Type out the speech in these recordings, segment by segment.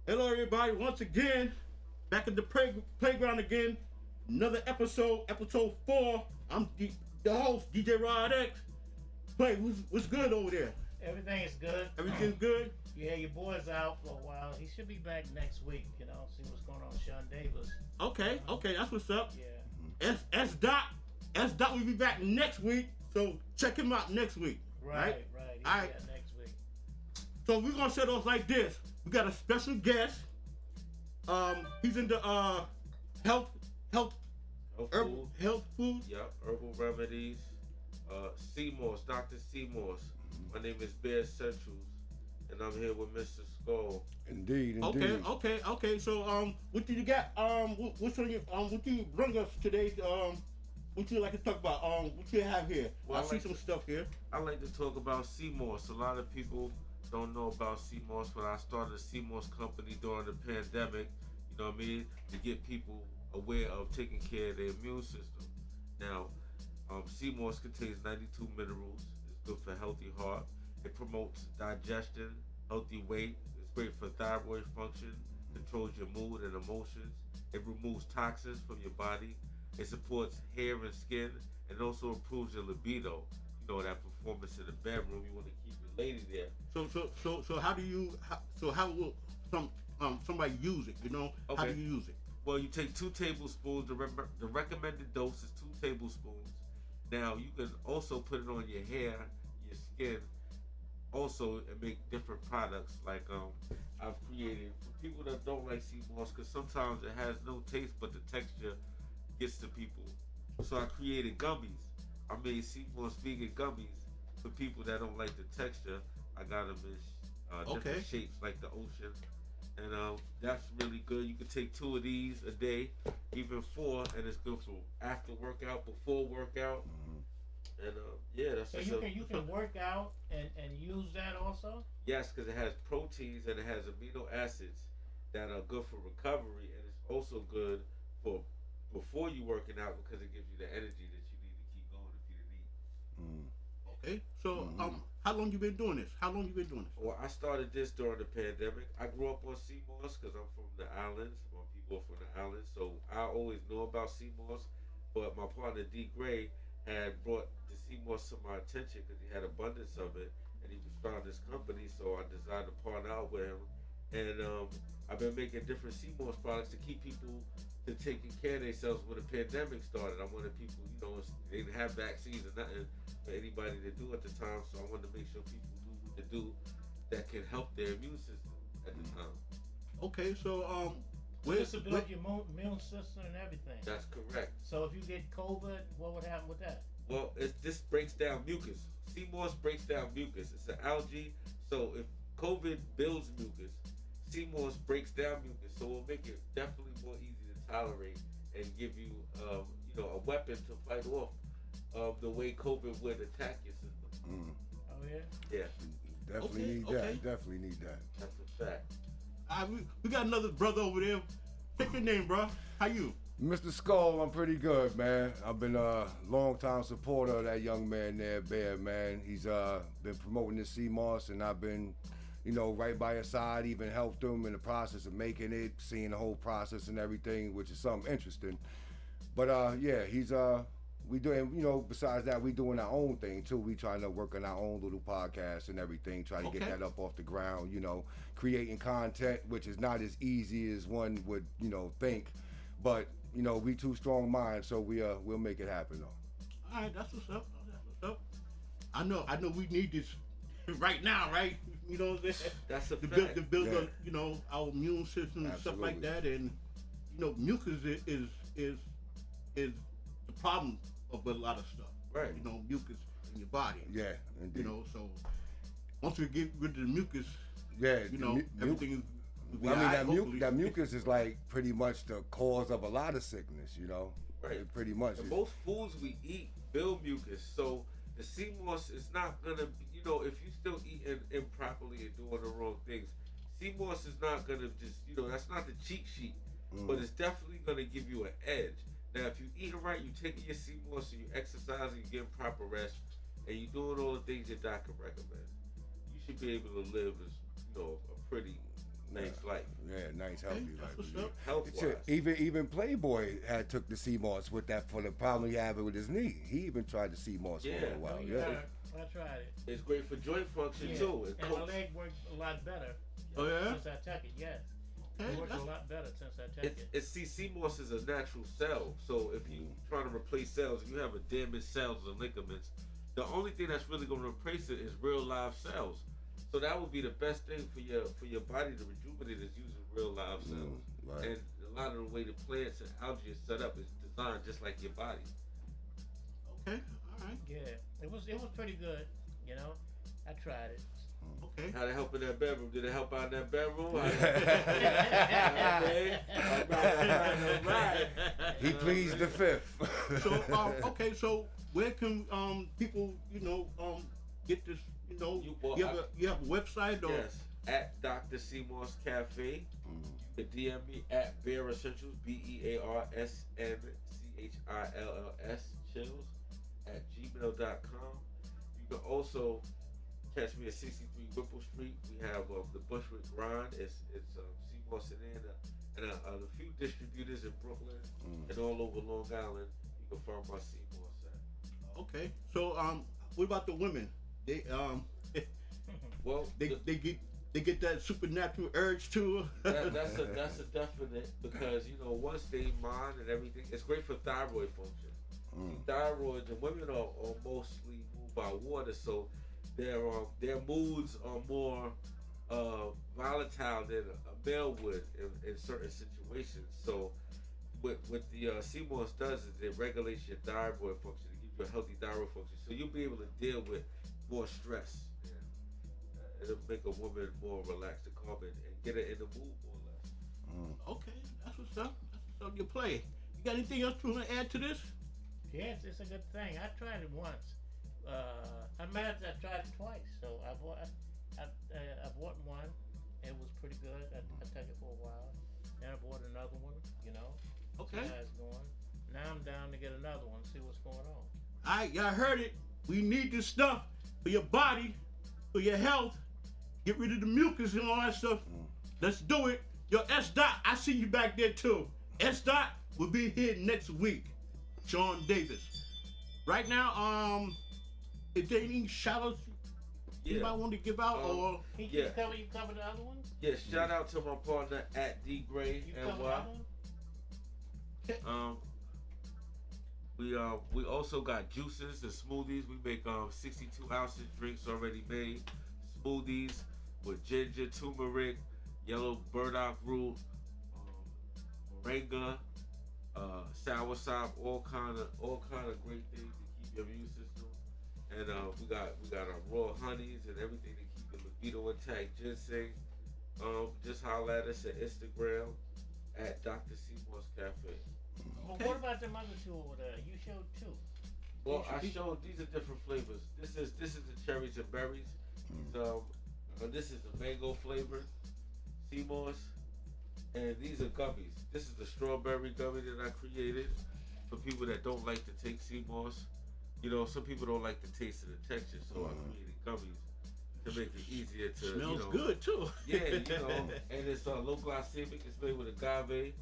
Hello, everybody. Once again, back at the playground again. Another episode 4. I'm the host, DJ Rod X. Play, what's good over there? Everything is good. Everything's good? Yeah, your boy's out for a while. He should be back next week, see what's going on with Sean Davis. Okay, that's what's up. Yeah. S Dot will be back next week, so check him out next week. Right. He'll All be right. back next week. So we're gonna set off like this. We got a special guest. He's into health health food. Yep, herbal remedies. Seymour's, Dr. Seymour's. My name is Bear Centrals, and I'm here with Mr. Skull. Indeed. Okay. So what do you got? What do you bring us today? What you like to talk about? What you have here? Well, I see some stuff here. I like to talk about Seymour's. A lot of people don't know about Seymour's, but I started a Seymour's company during the pandemic. You know what I mean? To get people aware of taking care of their immune system. Now, Seymour's contains 92 minerals. It's good for healthy heart. It promotes digestion, healthy weight. It's great for thyroid function. Controls your mood and emotions. It removes toxins from your body. It supports hair and skin, and also improves your libido. You know, that performance in the bedroom. You want to keep your lady there. So how will somebody use it? You know, Okay. How do you use it? Well, you take 2 tablespoons. The recommended dose is 2 tablespoons. Now, you can also put it on your hair, your skin, also, and make different products. Like I've created for people that don't like sea moss, because sometimes it has no taste, but the texture gets to people. So I created gummies. I made sea moss vegan gummies for people that don't like the texture. I got them in different shapes, like the ocean. And that's really good. You can take 2 of these a day, even 4, and it's good for after workout, before workout. And yeah, that's So just you can work out and use that also? Yes, because it has proteins and it has amino acids that are good for recovery, and it's also good for before you working out, because it gives you the energy that you need to keep going if you need. Okay. So how long you been doing this? Well, I started this during the pandemic. I grew up on sea moss because I'm from the islands. My people are from the islands, so I always know about sea moss. But my partner D Gray had brought the sea moss to my attention because he had abundance of it, and he was found this company. So I decided to partner out with him, and I've been making different sea moss products to keep people to taking care of themselves when the pandemic started. I wanted people, they didn't have vaccines or nothing for anybody to do at the time, so I wanted to make sure people knew what to do that can help their immune system at the time. Okay. So Just to build your immune system and everything. That's correct. So if you get COVID, what would happen with that? Well, this breaks down mucus. Sea moss breaks down mucus. It's an algae, so if COVID builds mucus, sea moss breaks down mucus, so it'll make it definitely more easy to tolerate and give you, a weapon to fight off the way COVID would attack your system. Oh yeah. Yeah, Definitely Okay, need okay. that. Definitely need that. that's a fact. we got another brother over there. Take your name, bro. How you? Mr. Skull, I'm pretty good, man. I've been a long-time supporter of that young man there, Bear, man. He's been promoting the sea moss, and I've been, right by his side, even helped him in the process of making it, seeing the whole process and everything, which is something interesting. But yeah, he's we doing, besides that, we doing our own thing too. We trying to work on our own little podcast and everything, try to get that up off the ground, creating content, which is not as easy as one would, think. But, we 2 strong minds, so we'll make it happen though. All right, that's what's up. I know we need this right now, right? You know what I'm saying? That's a to fact. build Yeah. our immune system and stuff like that, and mucus is the problem of a lot of stuff. Right. Mucus in your body. Yeah, indeed. So once we get rid of the mucus, Yeah, everything is. that mucus is like pretty much the cause of a lot of sickness, Right. Pretty much. And most foods we eat build mucus, so the sea moss is not gonna be, if you still eating improperly and doing the wrong things, sea moss is not gonna just, that's not the cheat sheet, but it's definitely gonna give you an edge. Now, if you eating right, you taking your sea moss, and you exercising, you getting proper rest, and you doing all the things your doctor recommends, you should be able to live as, a pretty nice life. Yeah, nice healthy life. what's Yeah. up. Health Shit, wise. even Playboy had took the sea moss with that for the problem he had with his knee. He even tried the sea moss for Yeah. a while. Oh, Yeah. I tried it. It's great for joint function Yeah. too. It And my coats. leg worked a lot better Oh yeah. since I took it. Yes, Okay, it worked a that's- lot better since I took it. It's sea moss is a natural cell. So if you trying to replace cells, if you have a damaged cells and ligaments, the only thing that's really going to replace it is real live cells. So that would be the best thing for your body to rejuvenate is using real live cells. Right. And a lot of the way the plants and algae is set up is designed just like your body. Okay. All right. Yeah, it was pretty good. You know, I tried it. Okay. How to help in that bedroom? Did it help out in that bedroom? All right. He pleads the fifth. So okay. So where can people get this? You have a website or? Yes, at Dr. Seamoss Cafe. You can DM me at Bear Essentials, BEARSNCHILLS, chills, at gmail.com. You can also catch me at 63 Whipple Street. We have the Bushwick Grind. It's Seamoss in there, and a few distributors in Brooklyn and all over Long Island. You can find my Seamoss at. Okay. So what about the women? They Well, they get that supernatural urge too. that's a definite because once they mind and everything, it's great for thyroid function. Thyroid, the women are mostly moved by water, so their moods are more volatile than a male would in certain situations. So what the CMOS does is it regulates your thyroid function. It gives you a healthy thyroid function, so you'll be able to deal with more stress. It'll make a woman more relaxed and calm and get her in the mood more or less. Okay, that's what's up. That's what's up. You play. You got anything else you want to add to this? Yes, it's a good thing. I tried it once. I tried it twice. So I bought one. It was pretty good. I took it for a while. Then I bought another one. Okay. See how it's going. Now I'm down to get another one. See what's going on. All right, y'all heard it. We need this stuff for your body, for your health. Get rid of the mucus and all that stuff. Let's do it. Yo, S. Dot, I see you back there too. S. Dot will be here next week. Sean Davis. Right now, is there any shout outs anybody want to give out or? You cover the other ones? Yeah, shout out to my partner at D Gray You cover the NY. other one? We also got juices and smoothies. We make 62 ounces drinks already made. Smoothies with ginger, turmeric, yellow burdock root, moringa, soursop, all kind of great things to keep your immune system. And we got our raw honeys and everything to keep your libido intact. Ginseng. Just holler at us at Instagram at Dr. Seamoss Cafe. Well, what about them other two over there? You showed two. Well, I showed these are different flavors. This is the cherries and berries. This is the mango flavored sea moss, and these are gummies. This is the strawberry gummy that I created for people that don't like to take sea moss. Some people don't like the taste of the texture, so I created gummies to make it easier to. Smells good too. Yeah, and it's low glycemic. It's made with agave,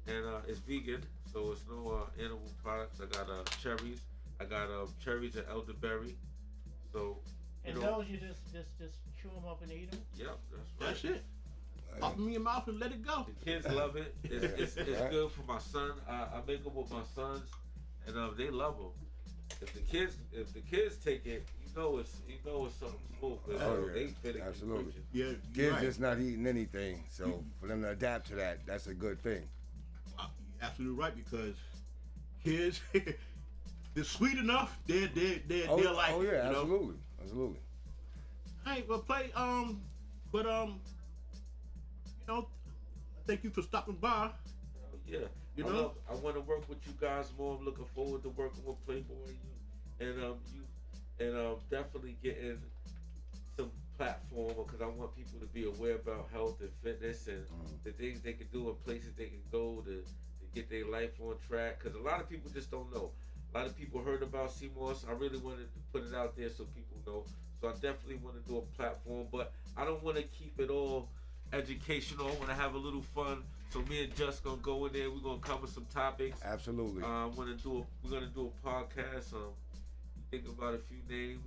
and it's vegan, so it's no animal products. I got cherries. I got cherries and elderberry. So. And those you just chew them up and eat them? Yep, That's right. it. Pop them in your mouth and let it go. The kids love it. It's good for my son. I make them with my sons, and they love them. If the kids take it, it's something smooth. They fit it. Absolutely. Yeah, Kids right. just not eating anything, so for them to adapt to that, that's a good thing. You're absolutely right because kids, they're sweet enough. They're like. Oh yeah, it, absolutely. Absolutely. Hey, well, play. Thank you for stopping by. Yeah, I want to work with you guys more. I'm looking forward to working with Playboy and definitely getting some platform because I want people to be aware about health and fitness and the things they can do and places they can go to get their life on track. Because a lot of people just don't know. A lot of people heard about CMOS. I really wanted to put it out there so people know. So I definitely want to do a platform, but I don't want to keep it all educational. I want to have a little fun. So me and Just gonna go in there. We're gonna cover some topics. Absolutely. We're gonna do a podcast. Think about a few names.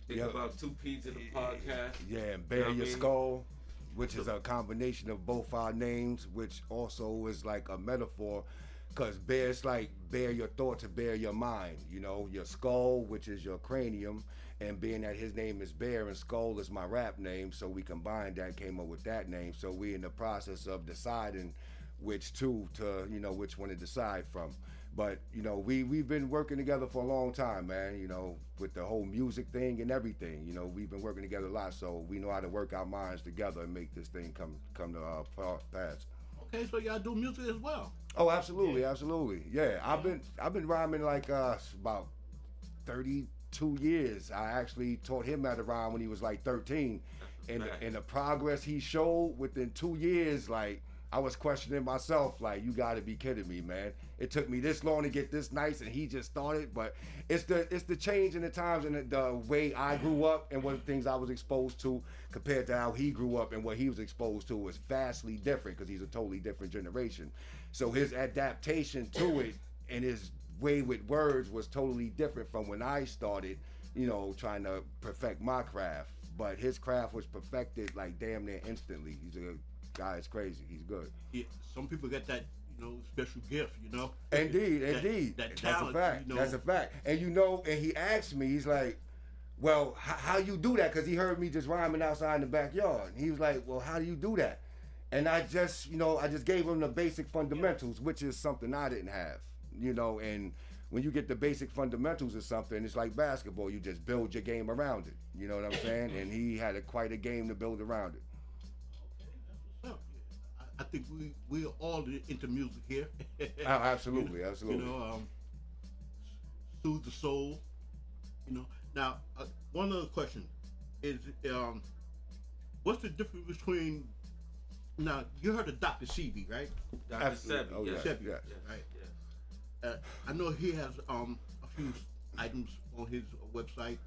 Think about 2 P's in the podcast. Yeah, and Bare Your Skull, which is a combination of both our names, which also is like a metaphor. Because bare, it's like bare your thoughts and bare your mind. You know, your skull, which is your cranium, and being that his name is Bear and Skull is my rap name, so we combined that, came up with that name. So we in the process of deciding which two to, you know, which one to decide from. But, you know, we've been working together for a long time, man, you know, with the whole music thing and everything. You know, we've been working together a lot, so we know how to work our minds together and make this thing come to pass. Okay, so y'all do music as well. Oh, absolutely, absolutely. Yeah, I've been rhyming like about 32 years. I actually taught him how to rhyme when he was like 13, and the progress he showed within 2 years, like I was questioning myself, like, you got to be kidding me, man. It took me this long to get this nice, and he just started. But it's the change in the times and the way I grew up and what things I was exposed to compared to how he grew up and what he was exposed to was vastly different because he's a totally different generation. So his adaptation to it and his way with words was totally different from when I started, you know, trying to perfect my craft. But his craft was perfected like damn near instantly. He's a guy is crazy. He's good. Yeah, some people get that, you know, special gift, you know. Indeed. That talent, that's a fact. you know. That's a fact. And you know, and he asked me, he's like, well, how you do that? Because he heard me just rhyming outside in the backyard. And he was like, well, how do you do that? And I just gave him the basic fundamentals, which is something I didn't have, you know. And when you get the basic fundamentals of something, it's like basketball. You just build your game around it. You know what I'm saying? And he had quite a game to build around it. I think we're all into music here. Absolutely. You know, soothe the soul. You know. Now, one other question is, what's the difference between? Now, you heard of Dr. Sebi, right? Dr. Sebi, Oh, yes. yes. Sebi, Yes. right? Yes. I know he has a few items on his website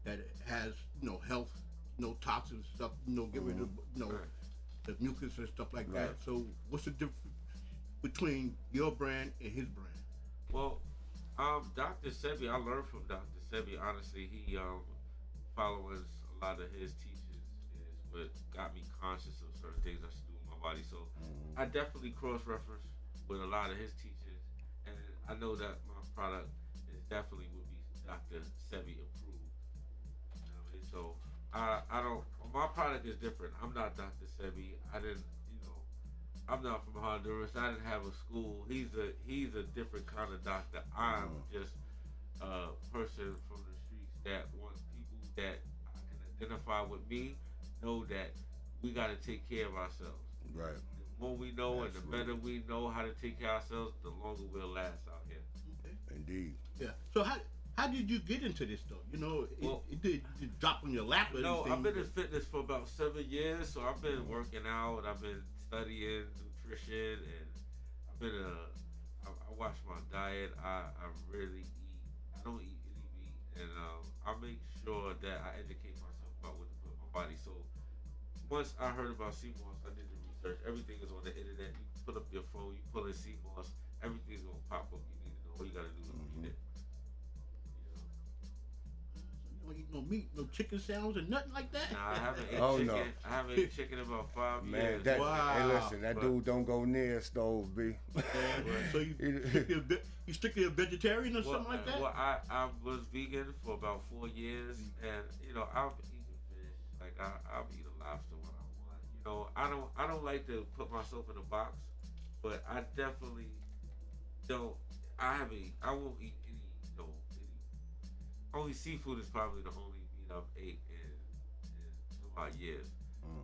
that has, you know, health, no toxins stuff, you know, get rid of, you know, the mucus and stuff like that. Right. So what's the difference between your brand and his brand? Well, Dr. Sebi, I learned from Dr. Sebi. Honestly, he following a lot of his teachings is what got me conscious of certain things I should do with my body. So I definitely cross-reference with a lot of his teachings, and I know that my product is definitely would be Dr. Sebi approved. You know what I mean? So I don't. My product is different. I'm not Dr. Sebi. I didn't. You know, I'm not from Honduras. I didn't have a school. He's a different kind of doctor. I'm just a person from the streets that wants people that can identify with me, know that we got to take care of ourselves. Right. The more we know and the better we know how to take care of ourselves, the longer we'll last out here. Okay. Indeed. Yeah. So how did you get into this though? You know, it did drop on your lap or No, anything? I've been in fitness for about 7 years, so I've been working out. I've been studying nutrition, and I've been I watch my diet. I really eat. I don't eat any meat, and I make sure that I educate myself about what to put in my body. So once I heard about CMOS, I did the research. Everything is on the internet. You put up your phone, you pull in CMOS, everything's gonna pop up. You need to know. All you gotta do is read it. You don't eat no meat, no chicken sandwich, or nothing like that. Nah, I haven't ate Oh, chicken. no. I haven't ate chicken in about 5 Man, years. that Wow. hey, listen, that dude don't go near a stove, B. So you strictly a vegetarian or something like that? Well, I was vegan for about 4 years, and you know I've eaten fish. Like I'll eat a lobster when I want. You know, I don't like to put myself in a box, but I definitely don't. I won't eat any. You know, only seafood is probably the only meat I've ate in so many years.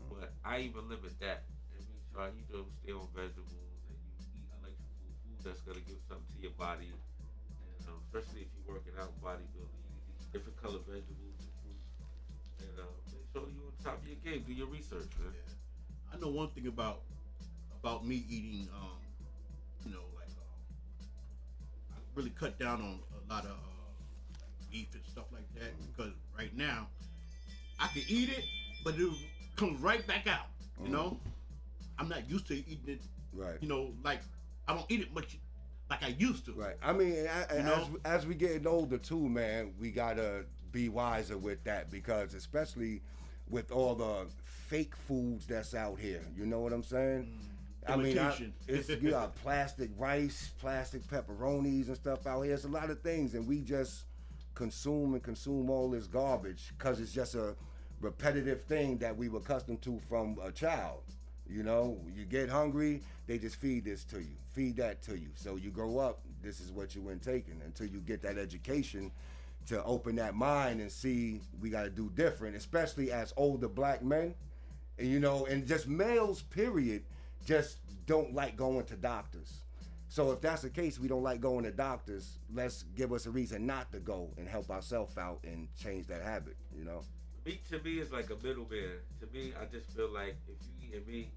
But I even limit that and make sure you don't stay on vegetables and you eat food that's gonna give something to your body. And especially if you're working out bodybuilding, you need to eat different color vegetables and fruits. And make sure you're on top of your game. Do your research, man. Yeah. I know one thing about me eating, you know, like I really cut down on a lot of beef and stuff like that because right now I can eat it, but it comes right back out. You know, I'm not used to eating it. Right. You know, like I don't eat it much like I used to. Right. I mean, know? as we getting older too, man, we gotta be wiser with that because especially with all the fake foods that's out here. You know what I'm saying? I mean, it's you got plastic rice, plastic pepperonis and stuff out here. It's a lot of things, and we just consume all this garbage because it's just a repetitive thing that we were accustomed to from a child. You know, you get hungry, they just feed this to you, feed that to you. So you grow up, this is what you're intaking until you get that education to open that mind and see we got to do different, especially as older black men. And, you know, and just males, period, just don't like going to doctors. So if that's the case, we don't like going to doctors, let's give us a reason not to go and help ourselves out and change that habit, you know? Meat to me is like a middleman. To me, I just feel like if you eating meat,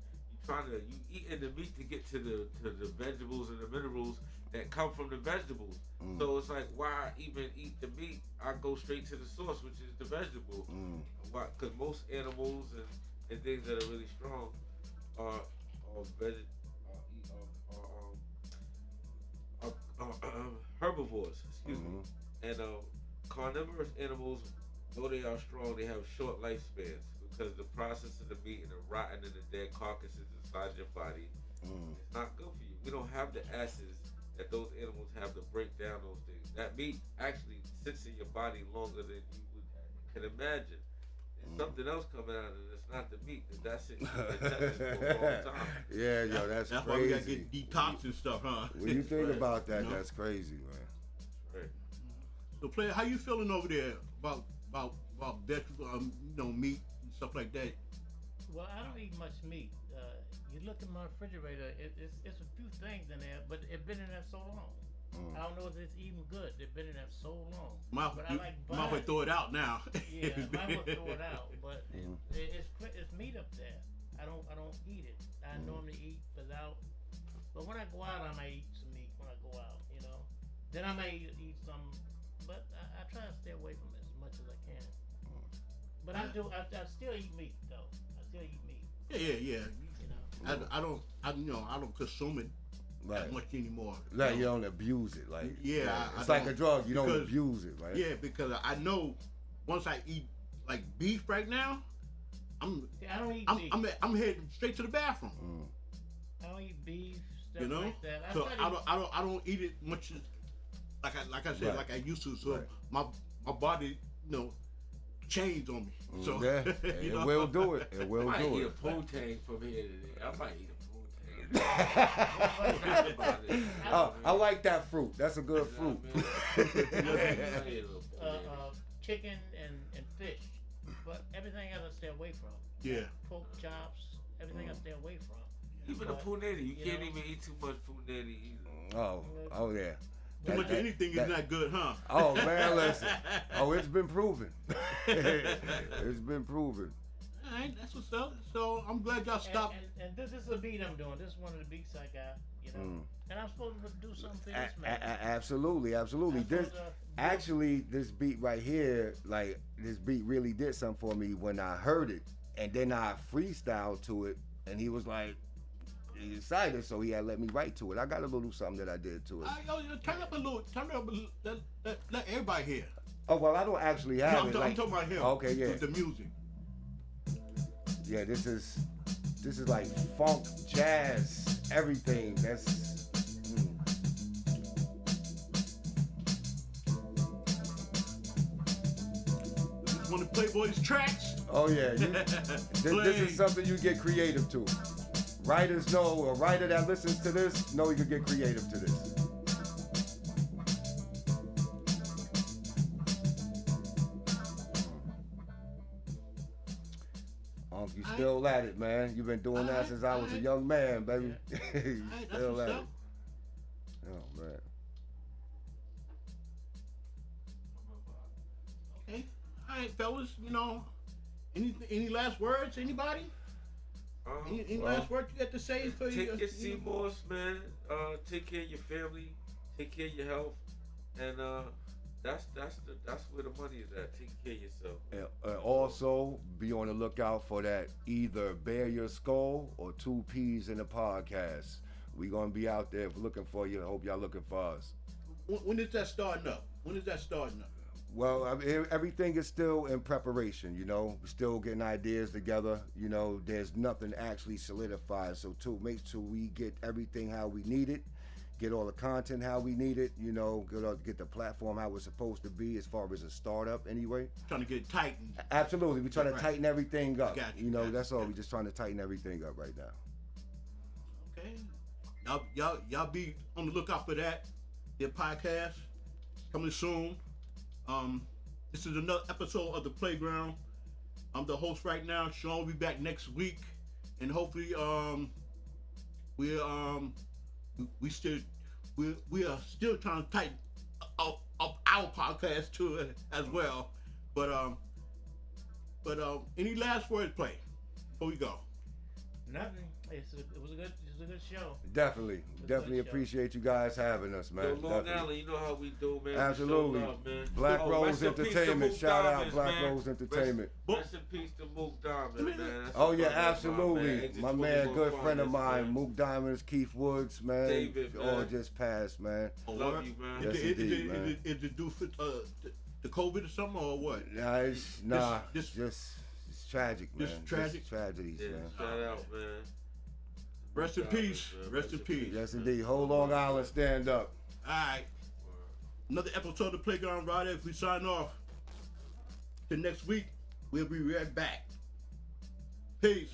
you eating the meat to get to the vegetables and the minerals that come from the vegetables. So it's like, why even eat the meat? I go straight to the source, which is the vegetable. Why? Because most animals and things that are really strong are herbivores. Excuse me. And carnivorous animals, though they are strong, they have short lifespans because the process of the meat and the rotting and the dead carcasses inside your body is not good for you. We don't have the acids that those animals have to break down those things. That meat actually sits in your body longer than you can imagine. There's something else coming out of it. It's not the meat. That's it. That's for a long time. Yeah, yo, that's crazy. Why we gotta get detox and stuff, huh? When you think about that, You know? that's crazy, man. Right. So, player, how you feeling over there about vegetable, meat and stuff like that? Well, I don't eat much meat. You look in my refrigerator, it's a few things in there, but it's been in there so long. I don't know if it's even good. They've been in there so long. But I like might buying. throw it out now. Yeah, might well throw it out. But it's meat up there. I don't eat it. I normally eat without. But when I go out, I may eat some meat. When I go out, you know, then I may eat some. But I try to stay away from it as much as I can. But I do. I still eat meat though. I still eat meat. Yeah. You know. I don't consume it that much anymore. Like you don't abuse it, like it's I like a drug. You don't because- abuse it, right? Yeah, because I know once I eat like beef right now, I don't eat beef. I'm heading straight to the bathroom. I don't eat beef, stuff You know, like that. so I don't eat it much like I said, like I used to. So my body, changed on me. So Yeah, you it know? will do it. It will I might do eat it. a protein from here today. I might eat a I like that fruit. That's a good fruit. Chicken and fish, but everything else I stay away from. Yeah. Pork chops, everything I stay away from. Even a punani, you can't even eat too much punani either. Oh yeah. Too much of anything is not good, huh? Oh man, listen. Oh, it's been proven. It's been proven. All right, that's what's up. So I'm glad y'all stopped. And this is a beat I'm doing. This is one of the beats I got, you know. And I'm supposed to do something for this man. Absolutely. This beat right here, like this beat really did something for me when I heard it, and then I freestyled to it, and he was like, he excited, so he had let me write to it. I got a little something that I did to it. Turn up a little. Let everybody hear. Oh well, I don't actually have it. I'm talking about him. Okay, yeah. With the music. Yeah, this is like funk, jazz, everything. That's This is one of Playboy's tracks. oh yeah. This is something you get creative to. Writers know, a writer that listens to this know you can get creative to this. You still at it, man. You've been doing that since I was a young man, baby. You still at it. Oh man. Okay. All right, fellas. Any last words? Anybody? Any last words you got to say for Take you? your CMOS, man. Take care of your family. Take care of your health. And That's where the money is at. Take care of yourself. And also be on the lookout for that either Bare Your Skull or Two Peas in the podcast. We gonna be out there looking for you. I hope y'all looking for us. When is that starting up? When is that starting up? Well, I mean, everything is still in preparation, you know. We're still getting ideas together, you know. There's nothing actually solidified. So to make sure we get everything how we need it, get all the content how we need it, you know, get the platform how it's supposed to be as far as a startup anyway. Trying to get it tightened. Absolutely. We're trying to Right. tighten everything up. Got you, You know, got that's you, all. got We're just trying to tighten everything up right now. Okay. Y'all be on the lookout for that. Their podcast coming soon. This is another episode of The Playground. I'm the host right now. Sean will be back next week, and hopefully, we are still trying to tighten up our podcast too as well. But any last words, Play, before we go? Nothing. It was a good show. Definitely good show. appreciate you guys having us, man. Yo, Long Definitely. Island, you know how we do, man. Absolutely. We show love, man. Black Oh, Rose rest in peace to Entertainment. Mook Shout out Diamonds, Black man. Rose Entertainment. Rest in peace to Mook Diamonds, man. That's Oh a yeah, brother of mine, absolutely. Exit My man, 21 good friend of finest, mine, man. Mook Diamonds, Keith Woods, man. David, All man. just passed, man. Love you, man. Yes, indeed, man. Is it due for the COVID or something or what? Nah, This- it's tragic, man. Just tragic? Just tragedies, Yeah, man. shout out, man. Rest in Mook Diamonds, peace. man. Rest in peace. Yes, indeed. Whole Long Island, stand up. All right. Another episode of The Playground Rider. If we sign off till next week, we'll be right back. Peace.